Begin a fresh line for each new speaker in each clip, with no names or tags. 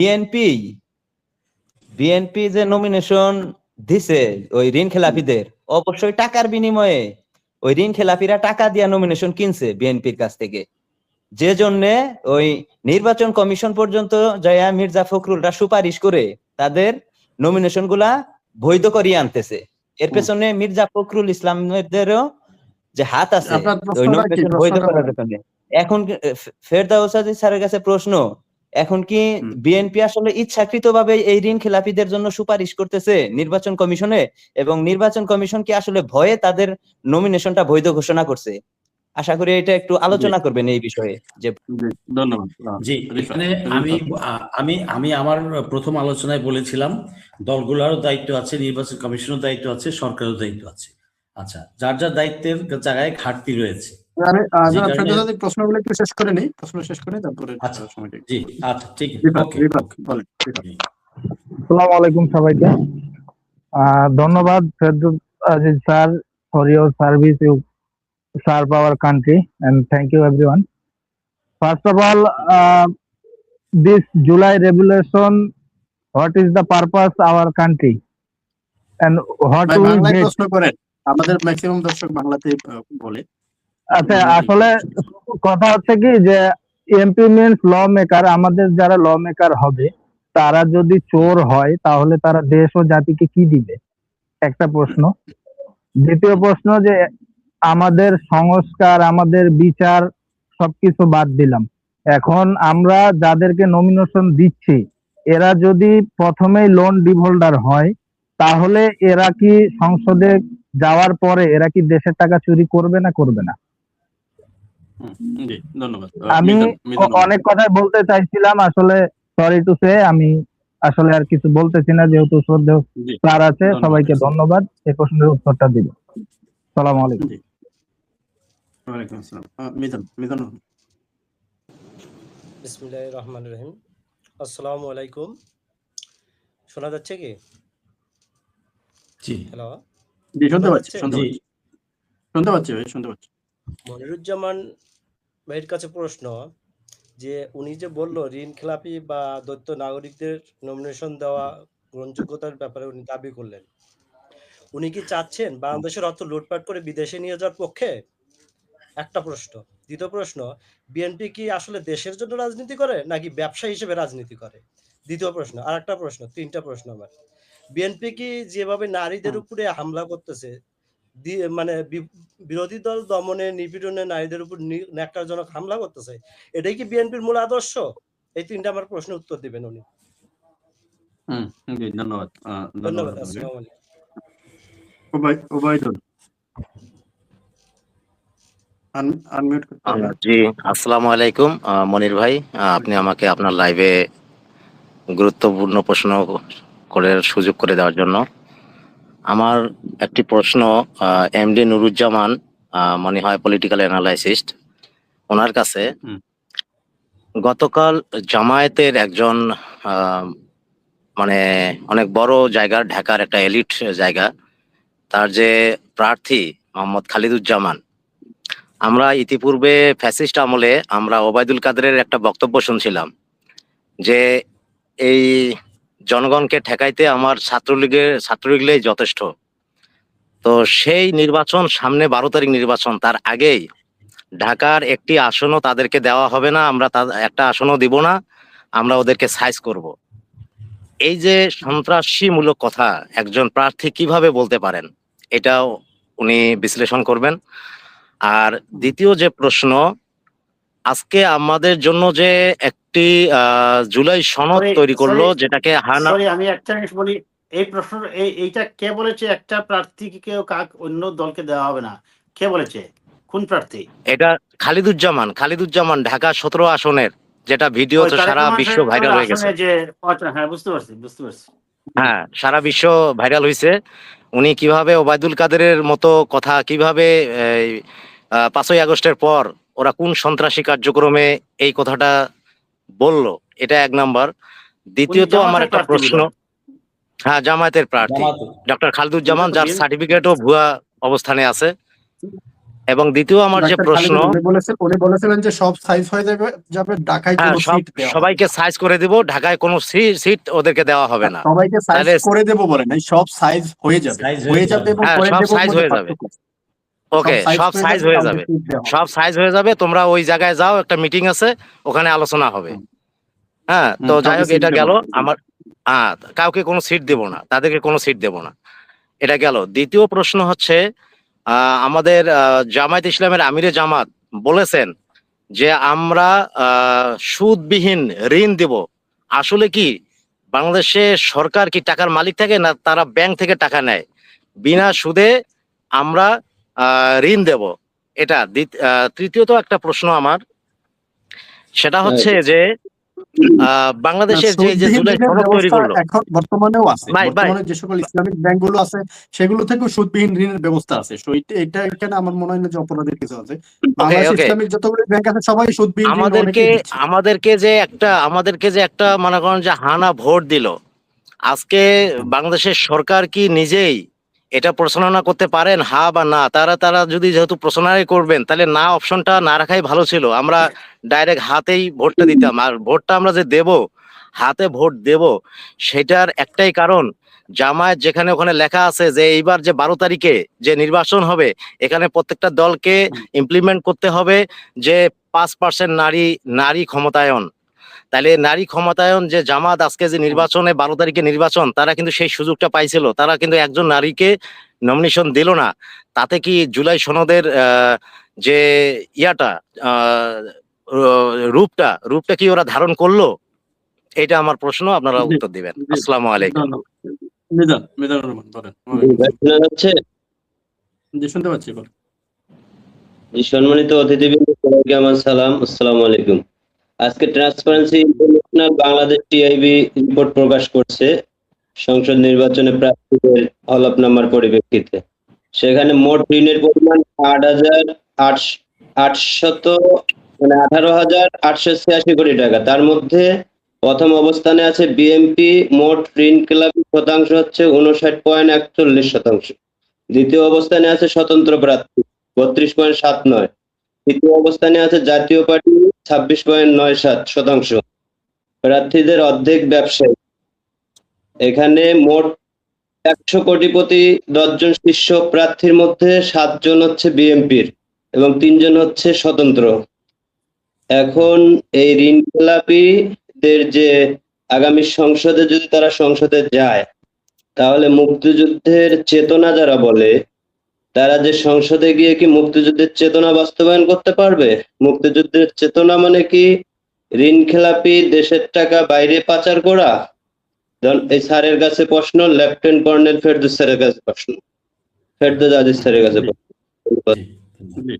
BNP BNP যে nomination দিছে ওই ঋণ খেলাপিদের, অবশ্যই টাকার বিনিময়ে ওই ঋণ খেলাপিরা টাকা দিয়া নমিনেশন কিনছে বিএনপির কাছ থেকে, যে জন্য ওই নির্বাচন কমিশন পর্যন্ত জয়া মির্জা ফখরুলরা সুপারিশ করে তাদের নমিনেশন গুলা বৈধ করিয়ে আনতেছে। এর পেছনে মির্জা ফখরুল ইসলামদেরও যে হাত আছে ওই নমিনেশন বৈধ করার পেছনে। এখন ফেরদাউস আজিজ স্যারের কাছে প্রশ্ন, এখন কি বিএনপি আসলে ইচ্ছাকৃতভাবে এই ঋণ খেলাপিদের জন্য সুপারিশ করতেছে নির্বাচন কমিশনে, এবং নির্বাচন কমিশন কি আসলে ভয়ে তাদের নমিনেশনটা বৈধ ঘোষণা করছে? আশা করি এটা একটু আলোচনা করবেন এই বিষয়ে। যে
ধন্যবাদ। জি, এখানে আমি আমার প্রথম আলোচনায় বলেছিলাম দলগুলোরও দায়িত্ব আছে, নির্বাচন কমিশনের দায়িত্ব আছে, সরকারের দায়িত্ব আছে। আচ্ছা, যার যার দায়িত্বের জায়গায় ঘাটতি রয়েছে।
প্রশ্নগুলো একটু শেষ করে নেই, প্রশ্ন শেষ করে তারপরে
জি, আচ্ছা, ঠিক আছে।
আসসালামু আলাইকুম সবাইকে। ধন্যবাদ Ferdous Aziz sir for your service you serve our country, and thank you everyone. First of all, this July revolution, what is the purpose our country and what do we get?
প্রশ্ন করেন, আমাদের ম্যাক্সিমাম দর্শক বাংলাতে বলে।
আচ্ছা, আসলে কথা হচ্ছে কি যে এমপি মিন্স ল মেকার, আমাদের যারা ল মেকার হবে তারা যদি চোর হয় তাহলে তারা দেশ ও জাতিকে কি দিবে, একটা প্রশ্ন। দ্বিতীয় প্রশ্ন যে আমাদের সংস্কার, আমাদের বিচার সবকিছু বাদ দিলাম, এখন আমরা যাদেরকে নমিনেশন দিচ্ছি এরা যদি প্রথমেই লোন ডিফল্টার হয় তাহলে এরা কি সংসদে যাওয়ার পরে এরা কি দেশের টাকা চুরি করবে না করবে না? আমি অনেক কথাই বলতে চাইছিলাম, আসলে সরি টু সে আমি আসলে আর কিছু বলতেছি না, যেহেতু শ্রদ্ধেয় স্যার আছে। সবাইকে ধন্যবাদ, এই প্রশ্নের উত্তরটা দিব। আসসালামু আলাইকুম।
ওয়ালাইকুম আসসালাম। মিজান।
বিসমিল্লাহির রহমানির রহিম। আসসালামু আলাইকুম। শোনা যাচ্ছে কি?
জি,
হ্যালো,
জি, শুনতে পাচ্ছি।
মনিরুজ্জামান ভাইয়ের কাছে প্রশ্ন, যে উনি যে বললো ঋণ খেলাপি বা দ্বৈত নাগরিকদের নমিনেশন দেওয়া গ্রহণযোগ্যতার ব্যাপারে উনি দাবি করলেন, উনি কি চাচ্ছেন বাংলাদেশের অর্থ লুটপাট করে বিদেশে নিয়ে যাওয়ার পক্ষে? একটা প্রশ্ন। দ্বিতীয় প্রশ্ন, বিএনপি কি আসলে দেশের জন্য রাজনীতি করে নাকি ব্যবসা হিসেবে রাজনীতি করে? দ্বিতীয় প্রশ্ন। আর একটা প্রশ্ন, তিনটা প্রশ্ন আমার। বিএনপি কি যেভাবে নারীদের উপরে হামলা করতেছে, মানে বিরোধী দল দমনে নিপীড়নে নারীদের উপর ন্যাক্কারজনক হামলা করতেছে, এটাই কি বিএনপির মূল আদর্শ? এই তিনটা আমার প্রশ্নের উত্তর দিবেন উনি।
ধন্যবাদ।
ধন্যবাদ। আসসালামু আলাইকুম।
জি, আসসালামু আলাইকুম মনির ভাই, আপনি আমাকে আপনার লাইভে গুরুত্বপূর্ণ প্রশ্ন করার সুযোগ করে দেওয়ার জন্য। আমার একটি প্রশ্ন এমডি নুরুজ্জামান, মনে হয় পলিটিক্যাল অ্যানালাইসিস্ট, ওনার কাছে। গতকাল জামায়াতের একজন মানে অনেক বড় জায়গার, ঢাকার একটা এলিট জায়গা, তার যে প্রার্থী মোহাম্মদ খালিদুজ্জামান, আমরা ইতিপূর্বে ফ্যাসিস্ট আমলে আমরা ওবায়দুল কাদেরের একটা বক্তব্য শুনছিলাম যে এই জনগণকে ঠেকাইতে আমার ছাত্রলীগই যথেষ্ট। তো সেই নির্বাচন সামনে, 12 তারিখ নির্বাচন, তার আগেই ঢাকার একটি আসনও তাদেরকে দেওয়া হবে না, আমরা একটা আসনও দিব না, আমরা ওদেরকে সাইজ করব। এই যে সন্ত্রাসীমূলক কথা একজন প্রার্থী কিভাবে বলতে পারেন, এটাও উনি বিশ্লেষণ করবেন। আর দ্বিতীয় যে প্রশ্ন, আজকে আমাদের জন্য যে একটি জুলাই সনদ তৈরি করলো, যেটাকে
আমি একটা জিনিস বলি, এই প্রশ্ন এইটা কে বলেছে একটা প্রার্থীকে কেউ অন্য দলকে দেওয়া হবে না? কে বলেছে? কোন প্রার্থী?
এটা খালিদুজ্জামান ঢাকা 17 আসনের, যেটা ভিডিও তো সারা বিশ্ব ভাইরাল হয়ে গেছে।
হ্যাঁ, বুঝতে পারছি।
হ্যাঁ, সারা বিশ্ব ভাইরাল হয়েছে। উনি কিভাবে ওবায়দুল কাদেরের মতো কথা, কিভাবে 5ই আগস্টের পর ওরা কোন সন্ত্রাসী কার্যক্রমে এই কথাটা বলল, এটা এক নাম্বার। দ্বিতীয়ত আমার একটা প্রশ্ন, হ্যাঁ, জামায়াতের প্রার্থী ডক্টর খালিদুজ্জামান, যার সার্টিফিকেটও ভুয়া অবস্থানে আছে। এবং দ্বিতীয় আমার যে
ডাক্তার
প্রশ্ন,
খালিদ উনি বলেছিলেন যে সব সাইজ হয়ে যাবে ঢাকায়
হ্যাঁ,
কোনো সিট দেওয়া হবে
সবাইকে সাইজ করে দিব, ঢাকায় কোনো সিট ওদেরকে দেওয়া হবে
না।
না।
সবাইকে সাইজ
তাহলে
করে দেব বলে নাই, সব সাইজ হয়ে যাবে,
সাইজ
হয়ে যাবে এবং
হ্যাঁ,
করে
সব
দেব
সাইজ
মধ্যে
হয়ে যাবে।
পার্থক্য আছে।
ওকে, সব সাইজ হয়ে
কাউকে
যাবে,
seat দেওয়া হবে
সব
না।
সাইজ হয়ে যাবে। তোমরা ওই জায়গায় যাও, একটা মিটিং আছে, ওখানে আলোচনা হবে। হ্যাঁ, তো যাই
কাউকে
হোক,
seat
এটা
দেব
গেল
না।
আমার। হ্যাঁ, কাউকে কোনো সিট দেব না, তাদেরকে কোনো সিট দেব না, এটা গেল। দ্বিতীয় প্রশ্ন হচ্ছে, আমাদের জামায়াত ইসলামের আমিরে জামাত বলেছেন যে আমরা সুদবিহীন ঋণ দেব। আসলে কি বাংলাদেশে সরকার কি টাকার মালিক থাকে, না তারা ব্যাংক থেকে টাকা নেয়? বিনা সুদে আমরা ঋণ দেব, এটা। তৃতীয়ত একটা প্রশ্ন আমার, সেটা হচ্ছে যে বাংলাদেশের যে
সুদবিহীন
জুলাই
ঋণের
সনদ তৈরি
ব্যবস্থা
করলো,
এখন বর্তমানেও আছে।
ভাই
বর্তমানে যে সকল ইসলামিক ব্যাংকগুলো আছে সেগুলো থেকেও সুদবিহীন ঋণের ব্যবস্থা আছে। সো এটা এখানে আমার মনে হয় না যে অপরাধের কিছু আছে। বাংলাদেশ
ওকে,
ইসলামিক যতগুলো ব্যাংক আছে সবাই সুদবিহীন ঋণ
আমাদেরকে
অনেকেই দিচ্ছে।
আমাদেরকে যে একটা মনে করেন যে হানা ভোট দিল, আজকে বাংলাদেশের সরকার কি নিজেই এটা প্রচারণা করতে পারেন, হ্যাঁ বা না? তারা যদি যেহেতু প্রচারণাই করবেন, তাহলে না অপশনটা না রাখাই ভালো ছিল। আমরা ডাইরেক্ট হাতেই ভোটটা দিতাম। আর ভোটটা আমরা যে দেব, হাতে ভোট দেব, সেটার একটাই কারণ, জামায়াত যেখানে ওখানে লেখা আছে যে এইবার যে 12 তারিখে যে নির্বাচন হবে, এখানে প্রত্যেকটা দলকে ইমপ্লিমেন্ট করতে হবে যে 5% নারী ক্ষমতায়ন। তাহলে নারী ক্ষমতায়ন যে জামাত আজকে যে নির্বাচনে 12 তারিখে নির্বাচন, তারা কিন্তু সেই সুযোগটা পাইছিল, তারা কিন্তু একজন নারীকে নমিনেশন দিল না। তাতে কি জুলাই সনদের যে ইয়াটা রূপটা কি ওরা ধারণ করলো? এটা আমার প্রশ্ন, আপনারা উত্তর দিবেন। আসসালামু আলাইকুম।
মিজানুর রহমান বলেন।
শোনা যাচ্ছে?
জি, শুনতে পাচ্ছি, বলেন।
জি, সম্মানিত অতিথিবৃন্দ, সবাইকে আমার সালাম, আসসালামু আলাইকুম। আজকে transparency international Bangladesh TIB report প্রকাশ করছে সংসদ নির্বাচনে প্রার্থীদের হলফনামার পরিপ্রেক্ষিতে। সেখানে মোট ঋণের পরিমাণ 18,886 কোটি টাকা। তার মধ্যে প্রথম অবস্থানে আছে বিএনপি, মোট ঋণ খেলাপি শতাংশ হচ্ছে 59.41%। দ্বিতীয় অবস্থানে আছে স্বতন্ত্র প্রার্থী 32.79। তৃতীয় অবস্থানে আছে জাতীয় পার্টি 26.97%। প্রার্থীদের অর্ধেক ব্যবসায়ী। এখানে মোট 100 কোটিপতি 10 জন শীর্ষ প্রার্থীর মধ্যে 7 জন হচ্ছে বিএনপির এবং 3 জন হচ্ছে স্বতন্ত্র। এখন এই ঋণ খেলাপিদের যে আগামী সংসদে যদি তারা সংসদে যায়, তাহলে মুক্তিযুদ্ধের চেতনা যারা বলে, তারা যে সংসদে গিয়ে কি মুক্তিযুদ্ধের চেতনা বাস্তবায়ন করতে পারবে? মুক্তিযুদ্ধের চেতনা মানে কি ঋণ খেলাপি, দেশের টাকা বাইরে পাচার করা? এই স্যারের কাছে প্রশ্ন, লেফটেন্যান্ট কর্নেল ফেরদৌস স্যারের কাছে প্রশ্ন, ফেরদৌস আজিজ স্যারের কাছে প্রশ্ন।
জি,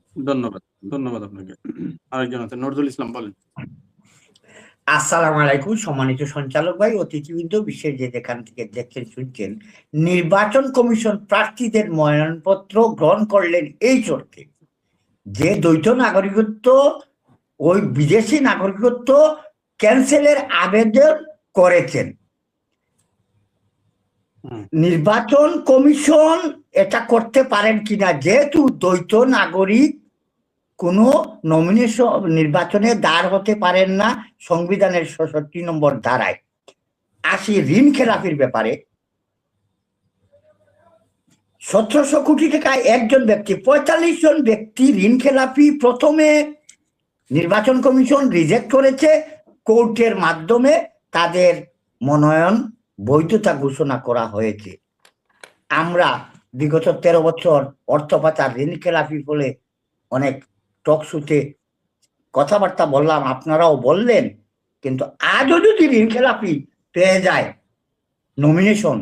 ধন্যবাদ আপনাকে। আরেকজন আছে, নজরুল ইসলাম, বলেন।
আসসালামু আলাইকুম সম্মানিত সঞ্চালক ভাই, অতিথিবৃন্দ, বিশ্বের যে যেখান থেকে দেখছেন শুনছেন। নির্বাচন কমিশন প্রার্থীদের মনোনয়নপত্র গ্রহণ করলেন এই চর্তে যে দ্বৈত নাগরিকত্ব, ওই বিদেশি নাগরিকত্ব ক্যান্সেলের আবেদন করেছেন। নির্বাচন কমিশন এটা করতে পারেন কিনা, যেহেতু দ্বৈত নাগরিক কোনো নমিনেশন নির্বাচনে দাঁড় হতে পারেন না সংবিধানের ৬৬ নম্বর ধারায়। আসি ঋণ খেলাপির ব্যাপারে। ১৭০০ কোটি টাকায় একজন ব্যক্তি, ৪৫ জন ব্যক্তি ঋণ খেলাপি। প্রথমে নির্বাচন কমিশন রিজেক্ট করেছে, কোর্টের মাধ্যমে তাদের মনোনয়ন বৈধতা ঘোষণা করা হয়েছে। আমরা বিগত ১৩ বছর অর্থ পাচার, ঋণ খেলাপি বলে অনেক টকশোতে কথাবার্তা বললাম, আপনারাও বললেন, কিন্তু আজও যদি ঋণ খেলাপি পেয়ে যায় নমিনেশন,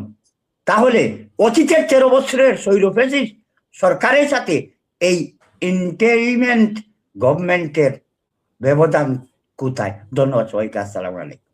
তাহলে অতীতের ১৩ বছরের স্বৈরফ্যাসিস্ট সরকারের সাথে এই ইন্টারিমেন্ট গভর্নমেন্টের ব্যবধান কোথায়? ধন্যবাদ সবাইকে, আসসালামু আলাইকুম।